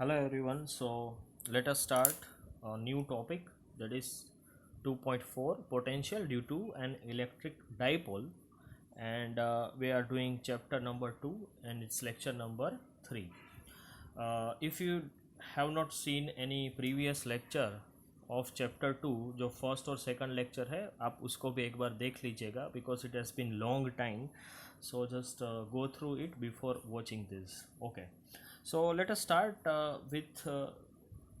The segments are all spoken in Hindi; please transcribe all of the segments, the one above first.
Hello everyone. So let us start a new topic, that is 2.4 potential due to an electric dipole, and we are doing chapter number 2 and it's lecture number 3. If you have not seen any previous lecture of chapter 2, जो फर्स्ट और सेकंड लेक्चर है, आप उसको भी एक बार देख लीजिएगा because it has been long time. So just go through it before watching this. Okay. So let us start with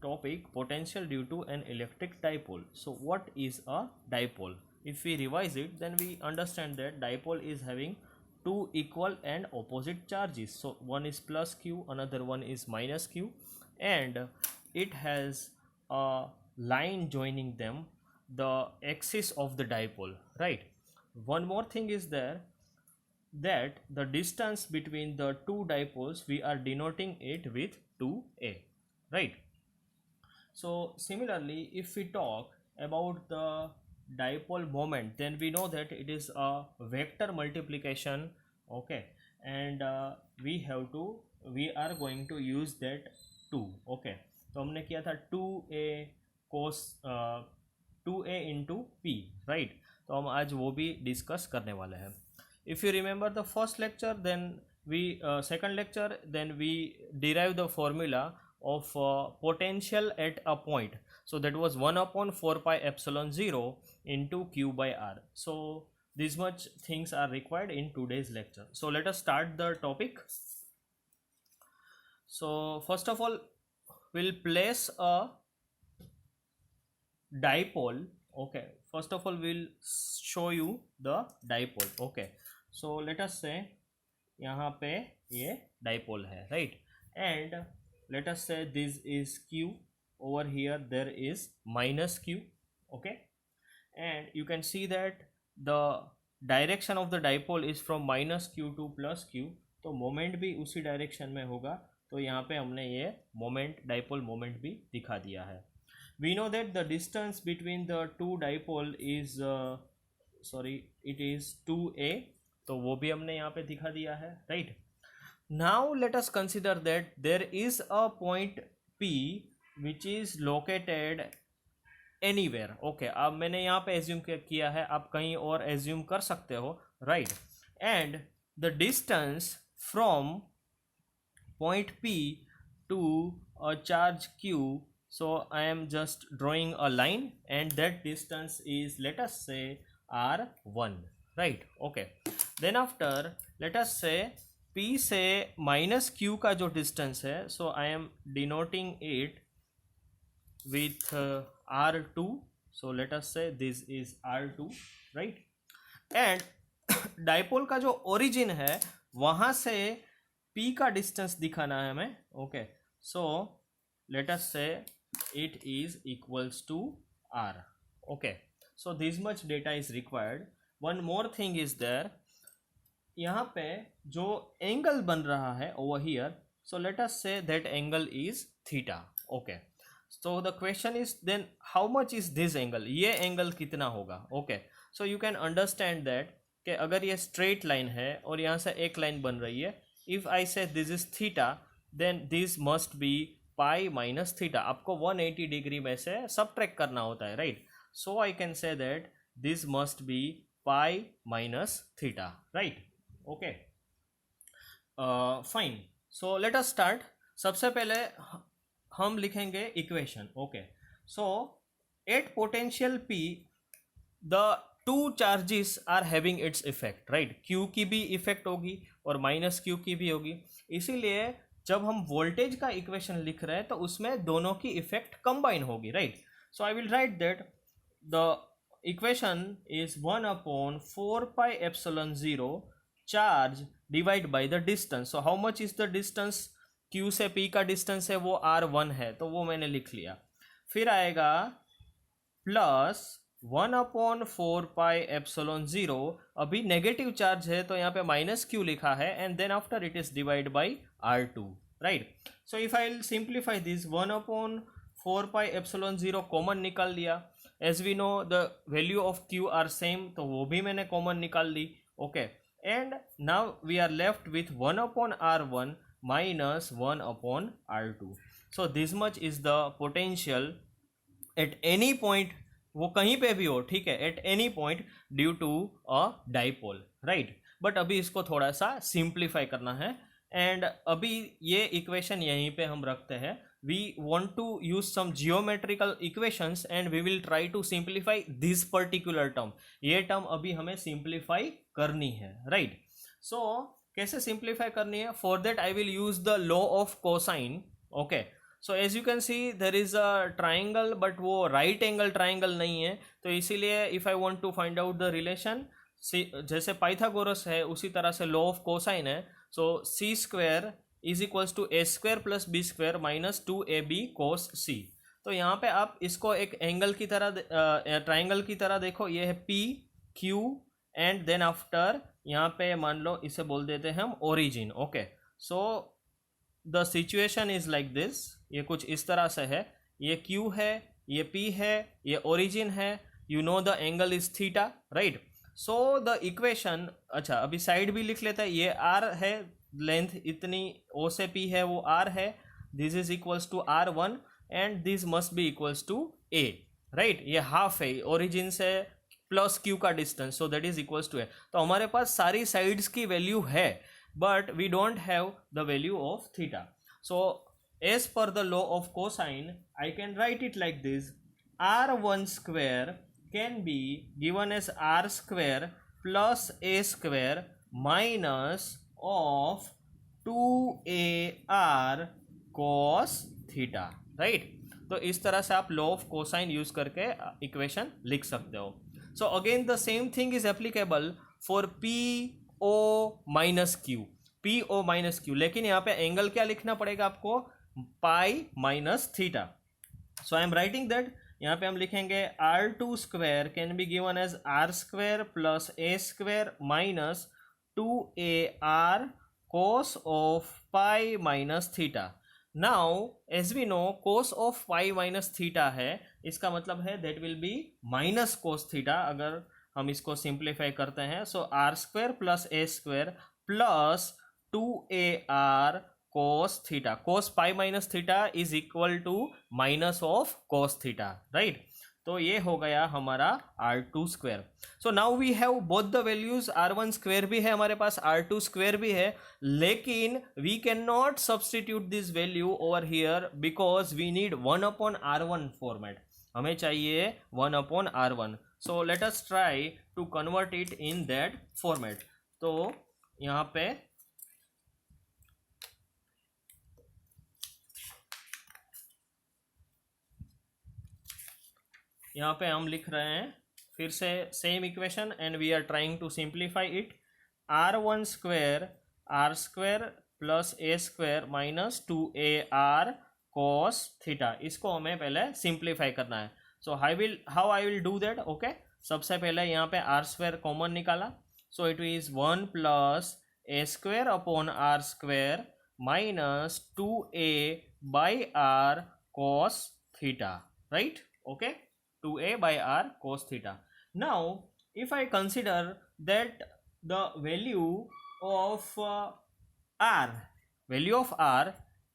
topic potential due to an electric dipole. So what is a dipole? If we revise it, then we understand that dipole is having two equal and opposite charges. So one is plus q, another one is minus q, and it has a line joining them, the axis of the dipole, right? One more thing is there, that the distance between the two dipoles, we are denoting it with 2a, right? So similarly, if we talk about the dipole moment, then we know that it is a vector multiplication. Okay, and we are going to use that 2. Okay, तो हमने किया था 2a cos 2a into p, right? तो हम आज वो भी डिस्कस करने वाले हैं. If you remember the first lecture, then second lecture, then we derive the formula of potential at a point. So that was 1 upon 4 pi epsilon 0 into q by r. So this much things are required in today's lecture. So let us start the topic. So first of all, we'll place a dipole. Okay, first of all we'll show you the dipole. Okay, so let us say यहाँ पे ये dipole है, right? And let us say this is q, over here there is minus q. Okay, and you can see that the direction of the dipole is from minus q to plus q, तो मोमेंट भी उसी डायरेक्शन में होगा. तो यहाँ पे हमने ये मोमेंट, डाइपोल मोमेंट भी दिखा दिया है. We know that the distance between the two dipole is it is 2a, तो वो भी हमने यहाँ पे दिखा दिया है, right? Now let us consider that there is a point P which is located anywhere. Okay, अब मैंने यहाँ पे assume किया है, आप कहीं और assume कर सकते हो, right? And the distance from point P to a charge Q, so I am just drawing a line, and that distance is, let us say, r1, right? Okay, then after let us say P से minus Q का जो distance है, so I am denoting it with r2. so let us say this is r2, right? and dipole का जो origin है, वहाँ से P का distance दिखाना है हमें. Okay, so let us say it is equals to r. Okay, so this much data is required. One more thing is there, यहाँ पे जो एंगल बन रहा है over here, so let us say that angle is theta. Okay, so the question is then how much is this angle, ये एंगल कितना होगा. Okay, so you can understand that कि अगर ये straight line है और यहाँ से एक line बन रही है, if I say this is theta, then this must be pi minus theta. आपको 180 डिग्री में से subtract करना होता है, right? So I can say that this must be pi minus theta, right? Okay, fine. So let us start. सबसे पहले हम लिखेंगे equation. Okay, so at potential P the two charges are having its effect, right? Q की भी इफेक्ट होगी और माइनस Q की भी होगी. इसीलिए जब हम वोल्टेज का इक्वेशन लिख रहे हैं तो उसमें दोनों की इफेक्ट कंबाइन होगी, right? So I will write that the equation is 1 upon 4 pi epsilon 0 charge divide by the distance. So how much is the distance? Q से P का डिस्टेंस है वो r1 है, तो वो मैंने लिख लिया. फिर आएगा प्लस 1 अपॉन 4 पाई एप्सिलॉन 0, अभी नेगेटिव चार्ज है तो यहाँ पे माइनस Q लिखा है, and then after it is divide by r2, right? So if I will simplify this, 1 upon 4 pi epsilon 0 common निकाल लिया. As we know the value of Q are same, तो वो भी मैंने कॉमन निकाल ली. Okay, and now we are left with 1 upon r1 minus 1 upon R2. So this much is the potential at any point, वो कहीं पे भी हो, ठीक है, at any point due to a dipole, right. But अभी इसको थोड़ा सा सिंप्लीफाई करना है, एंड अभी ये इक्वेशन यहीं पे हम रखते हैं. We want to use some geometrical equations and we will try to simplify this particular term. ये टर्म अभी हमें सिंप्लीफाई करनी है, राइट. सो कैसे सिंप्लीफाई करनी है? For that I will use the law of cosine. Okay, so as you can see there is a triangle, but वो राइट एंगल ट्राइंगल नहीं है, तो इसीलिए if I want to find out the relation, जैसे पाइथागोरस है उसी तरह से लॉ ऑफ कोसाइन है. So c square is equals to A square plus b square minus 2ab cos c. तो यहाँ पे आप इसको एक एंगल की तरह, ट्राइंगल की तरह देखो. ये है P Q and then after यहाँ पे मान लो इसे बोल देते हैं हम origin. Okay, so the situation is like this. ये कुछ इस तरह से है. ये क्यू है, ये पी है, ये ओरिजिन है. You know the angle is theta, right. So the equation, अच्छा अभी साइड भी लिख लेता है. ये आर है, लेंथ इतनी ओ से पी है वो आर है. This is equals to R1 and this must be equals to a, right. ये हाफ है ओरिजिन से प्लस क्यू का distance, so that is equals to a. तो हमारे पास सारी साइड्स की वैल्यू है, but we don't have the value of theta. So as per the law of cosine, I can write it like this: R1 square can be given as R square plus A square minus of 2AR cos theta, right? तो इस तरह से आप लॉ ऑफ कोसाइन यूज करके इक्वेशन लिख सकते हो. So again the same thing is applicable for P O minus Q, P O minus Q. लेकिन यहाँ पे एंगल क्या लिखना पड़ेगा आपको? Pi minus theta. So I am writing that. यहाँ पे हम लिखेंगे R2 square can be given as R square plus A square minus 2AR cos of pi minus theta. Now as we no cos of pi minus theta है, इसका मतलब है that will be minus cos theta अगर हम इसको सिंप्लीफाई करते हैं. So R square plus A square plus 2AR cos theta. Cos pi minus theta is equal to minus of cos theta, right. तो ये हो गया हमारा R2 square. So now we have both the values. R1 square भी है हमारे पास, R2 स्क्वायर भी है, लेकिन we can not substitute this value over here because we need 1 upon R1 format. हमें चाहिए 1 upon R1. So let us try to convert it in that format. तो यहाँ पे हम लिख रहे हैं फिर से same equation and we are trying to simplify it. R1 square R square plus A square minus 2AR cos theta. इसको हमें पहले सिंप्लीफाई करना है. So how I will do that? Okay, सबसे पहले यहाँ पे R स्क्वायर कॉमन निकाला. So it is 1 plus A square upon R square minus 2A by R cos theta, right. Okay, 2A by R cos theta. Now, if I consider that the value of R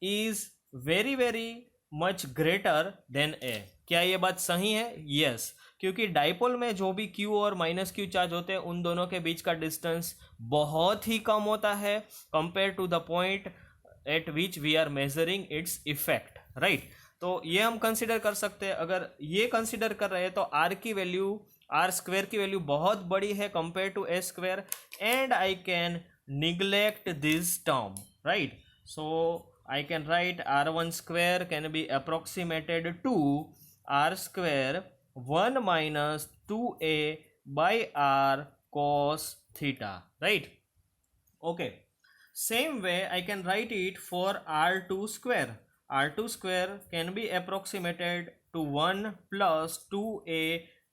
is very very much greater than A. क्या ये बात सही है? Yes. क्योंकि डाइपोल में जो भी Q और माइनस Q चार्ज होते हैं उन दोनों के बीच का डिस्टेंस बहुत ही कम होता है compare to the point at which we are measuring its effect, right. तो ये हम कंसिडर कर सकते हैं. अगर ये कंसिडर कर रहे हैं तो आर की वैल्यू, आर स्क्वायर की वैल्यू बहुत बड़ी है compare to A square, and I can neglect this term, right. So I can write R1 square can be approximated to R square 1 minus 2A by R cos theta, right. Okay, same way I can write it for R2 square. R2 square can be approximated to 1 plus 2A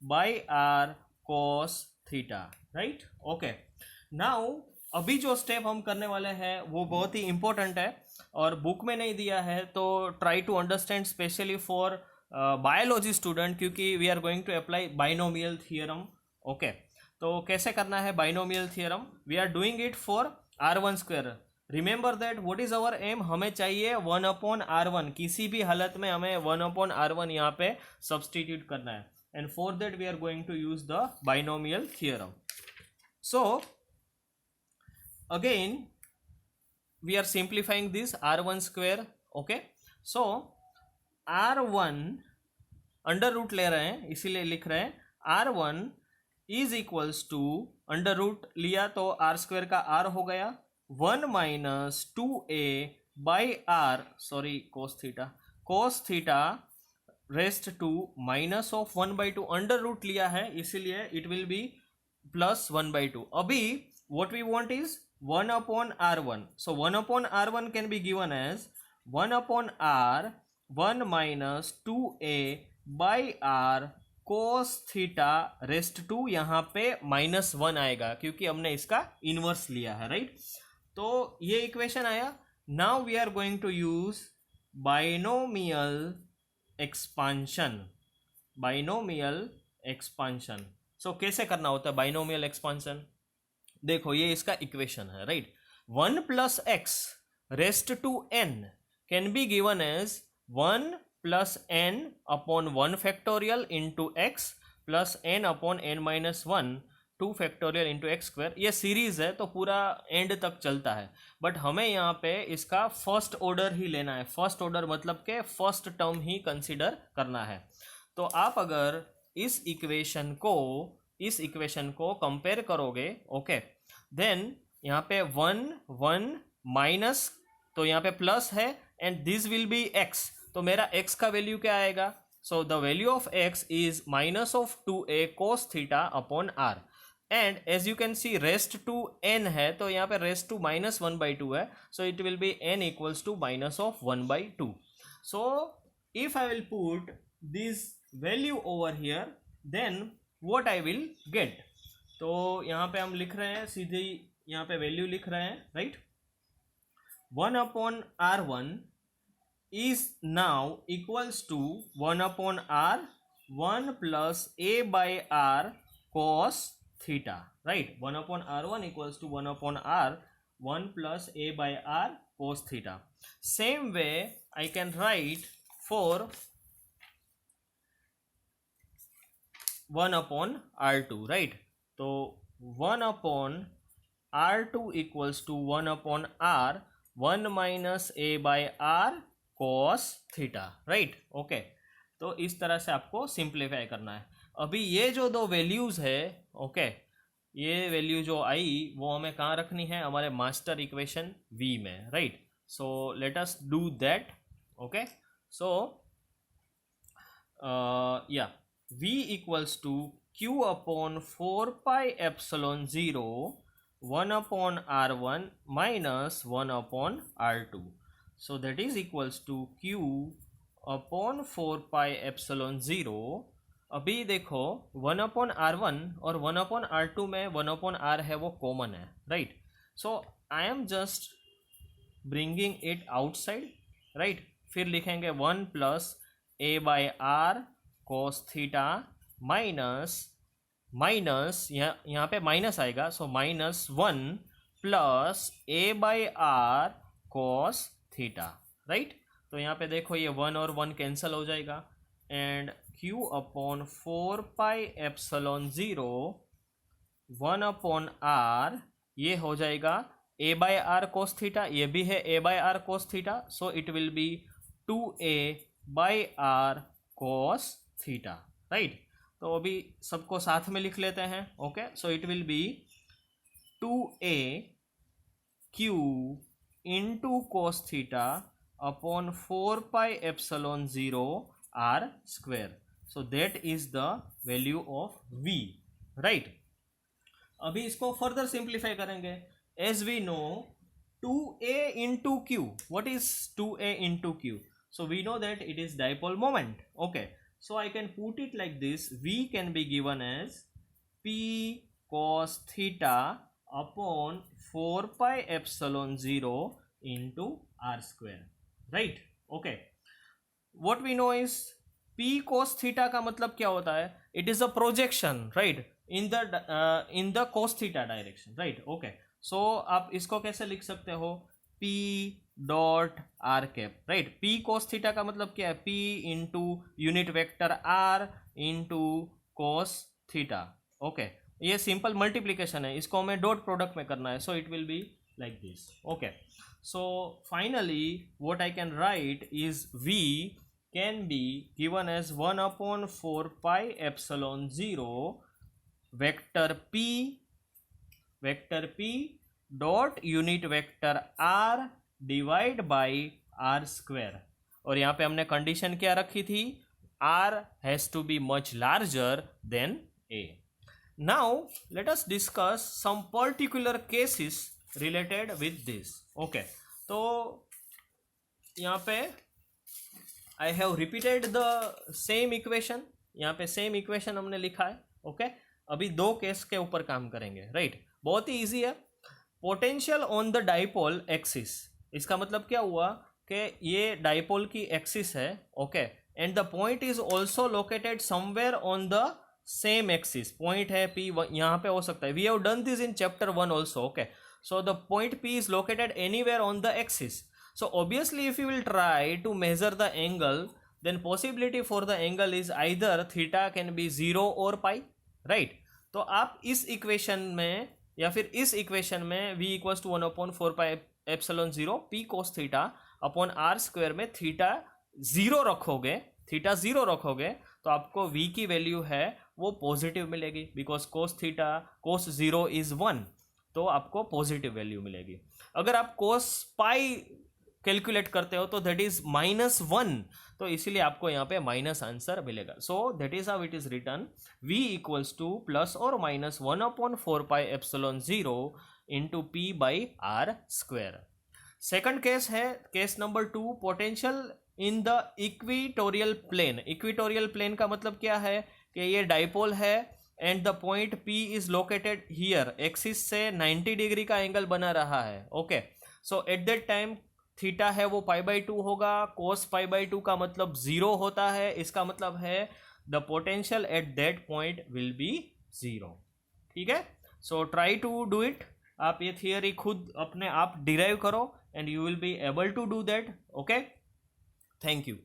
by R cos theta, right? Okay. Now अभी जो स्टेप हम करने वाले हैं वो बहुत ही इंपॉर्टेंट है और बुक में नहीं दिया है, तो try to understand specially for biology student, क्योंकि we are going to apply binomial theorem. Okay, तो कैसे करना है binomial theorem? We are doing it for R1 square. Remember that what is our aim, हमें चाहिए 1/r1, किसी भी हालत में हमें 1/r1 यहाँ पे सब्सटीट्यूट करना है, and for that we are going to use the binomial theorem. So again we are simplifying this r1 square. okay, so r1 under root ले रहे हैं इसीलिए लिख रहे हैं r1 is equals to, under root लिया तो r स्क्वायर का r हो गया 1 minus 2a by R, sorry cos theta raised to minus of 1/2, under root लिया है इसीलिए इट विल बी प्लस 1/2. अभी what we want is 1/r1. So 1/r1 can be given as 1/r 1 minus 2a by r cos theta raised to, यहाँ पे -1 आएगा क्योंकि हमने इसका इनवर्स लिया है, राइट. तो ये इक्वेशन आया. Now we are going to use binomial expansion. So कैसे करना होता है बाइनोमियल एक्सपांशन? देखो ये इसका इक्वेशन है, right. 1 plus X raised to n can be given as 1 plus n upon 1 factorial into X plus n upon n minus 1 2 factorial into X square. ये सीरीज है तो पूरा एंड तक चलता है, बट हमें यहाँ पे इसका फर्स्ट ऑर्डर ही लेना है. फर्स्ट ऑर्डर मतलब के फर्स्ट टर्म ही कंसिडर करना है. तो आप अगर इस इक्वेशन को कंपेयर करोगे, ओके, देन यहाँ पे 1 माइनस, तो यहाँ पे प्लस है and this will be x, तो मेरा x का वैल्यू क्या आएगा? So the value of x is minus of 2a cos theta upon r, and as you can see raised to n है तो यहाँ पे रेस्ट टू -1/2 है, so it will be n equals to minus of 1/2. So if I will put this value over here then what I will get. तो यहाँ पे हम लिख रहे हैं सीधे, यहाँ पे वैल्यू लिख रहे हैं, right. 1/r1 is now equals to 1/r 1 plus a by r cos theta, right. 1/r1 equals to 1/r 1 plus a by r cos theta. Same way I can write for 1/r2, right. तो 1/r2 equals to 1/r 1 minus a by r cos theta, right. Okay, तो इस तरह से आपको सिंप्लीफाई करना है. अभी ये जो दो वैल्यूज है, ओके, ये वैल्यू जो आई वो हमें कहाँ रखनी है? हमारे मास्टर इक्वेशन v में, right. So let us do that. Okay, so या v equals to q upon 4 pi epsilon 0 1/r1 minus 1/r2. So that is equals to q upon 4 pi epsilon 0. अभी देखो 1/r1 और 1/r2 में 1/r है वो कॉमन है, right. So I am just bringing it outside, right. फिर लिखेंगे 1 plus a by r cos theta minus यहाँ पे माइनस आएगा, सो -1 plus a by r cos theta, right. तो यहाँ पे देखो ये 1 और 1 कैंसिल हो जाएगा and q upon 4 pi epsilon 0 1/r ये हो जाएगा a by r cos theta, ये भी है a by r cos theta, so it will B 2a by r cos theta, right. तो अभी सबको साथ में लिख लेते हैं. Okay, so it will B 2a q into cos theta upon 4 pi epsilon 0 r square. So that is the value of v, right. अभी इसको फर्दर सिंप्लीफाई करेंगे. As we know 2a into q, what is 2a into q? So we know that it is dipole moment. Okay, so I can put it like this. V can be given as p cos theta upon 4 pi epsilon 0 into r square, right. Okay, what we know is p cos theta का मतलब क्या होता है? It is a projection, right, in the cos theta direction, right. Okay, so आप इसको कैसे लिख सकते हो? P dot are cap, right. P cos theta का मतलब क्या है? P into unit vector R into cos theta, okay. ये सिंपल मल्टीप्लीकेशन है, इसको हमें डॉट प्रोडक्ट में करना है, so it will be like this, okay. So finally what I can right is V can be given as 1/4 pi epsilon 0 vector P dot unit vector R divide by R square। और यहाँ पे हमने कंडीशन क्या रखी थी? R has to be much larger than A। Now let us discuss some particular cases related with this, okay। तो यहाँ पे I have repeated the same equation, यहाँ पे सेम इक्वेशन हमने लिखा है, ओके। अभी दो केस के ऊपर काम करेंगे, राइट। बहुत ही इजी है। Potential on the dipole axis, इसका मतलब क्या हुआ कि ये डाइपोल की एक्सिस है, okay, and the point is also located somewhere on the same axis. Point है P, यहाँ पे हो सकता है, we have done this in chapter 1 also, okay. So the point P is located anywhere on the axis. So obviously if you will try to measure the angle, then possibility for the angle is either theta can be 0 or pi, right। तो आप इस इक्वेशन में या फिर इस इक्वेशन में v equals to 1/4 pi epsilon 0 p cos theta upon r square में थीटा 0 रखोगे तो आपको v की वैल्यू है वो पॉजिटिव मिलेगी, बिकॉज cos 0 इज 1, तो आपको पॉजिटिव वैल्यू मिलेगी। अगर आप cos पाई कैलकुलेट करते हो तो दैट इज -1, तो इसीलिए आपको यहाँ पे माइनस आंसर मिलेगा। So that is how it is written, v equals to plus और minus 1/4 pi epsilon 0 into p by r square. Second case है case number 2, potential in the equatorial plane. Equatorial plane का मतलब क्या है कि ये डाइपोल है and the point P is located here, axis से 90 डिग्री का एंगल बना रहा है, okay. So at that time theta है वो π/2 होगा, cos π/2 का मतलब 0 होता है, इसका मतलब है the potential at that point will be 0, ठीक है। So try to do it, आप ये थियरी खुद अपने आप डिराइव करो and you will be able to do that, okay. Thank you.